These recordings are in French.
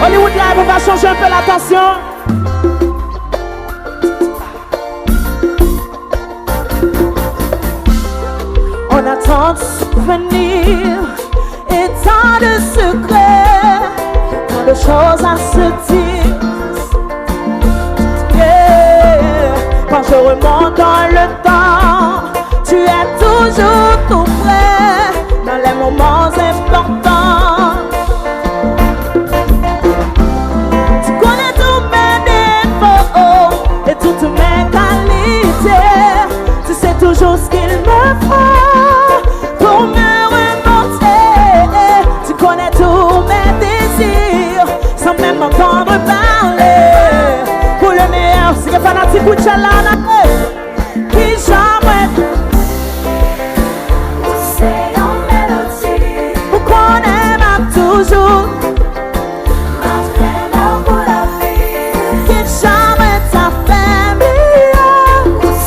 Hollywood Live, on va changer un peu l'attention. On a tant de souvenirs et tant de secrets, tant de choses à se dire. Yeah. Quand je remonte dans le temps, tu es toujours tout près dans les moments importants. Tu connais tous mes défauts et toutes mes qualités. Tu sais toujours ce qu'il me faut pour me remonter. Tu connais tous mes désirs sans même m'entendre parler. Pour le meilleur, c'est que fanatique ou tchalana qui jamais. Toujours pour la vie, qui jamais ta famille.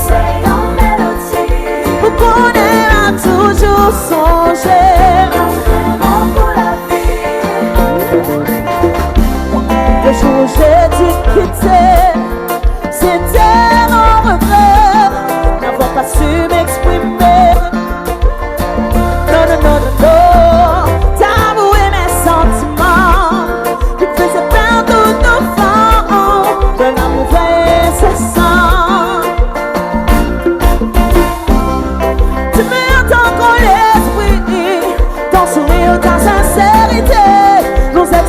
C'est en mélodie, pourquoi on aime toujours songer. Pour la vie, le jour où j'ai dû quitter, c'était mon regret n'avoir pas su m'exprimer. Non, non, non, non, non.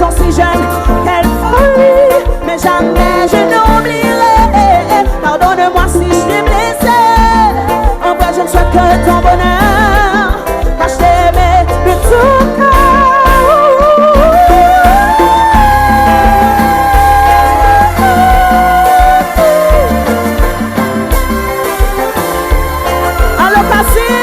Si jeune, quelle folie, mais jamais je n'oublierai. Pardonne-moi si je t'ai blessé. En vrai, je ne souhaite que ton bonheur, car je t'aimais de tout cœur. Allô, Cassie.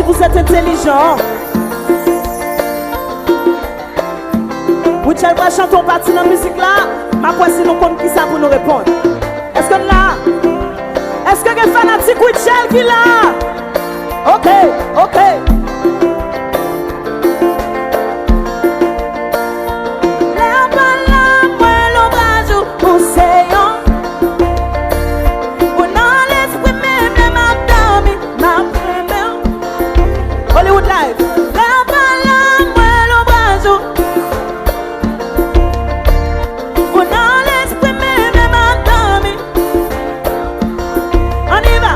Vous êtes intelligent. Vous chantez chantons partie dans la musique là. Ma voici nous compte qui ça pour nous répondre. Est-ce que là? Est-ce que les fanatiques ou Michel qui là? Ok, ok. Hollywood Live. On y va.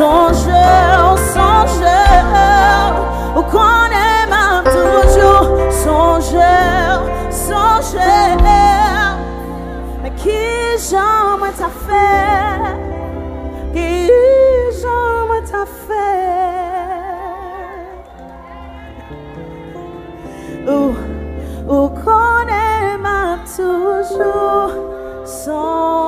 songeur, songeur, ou qu'on aime toujours, songeur, songeur, mais qui j'aime t'a fait, qui j'aime t'a fait, ou qu'on aime toujours, songeur.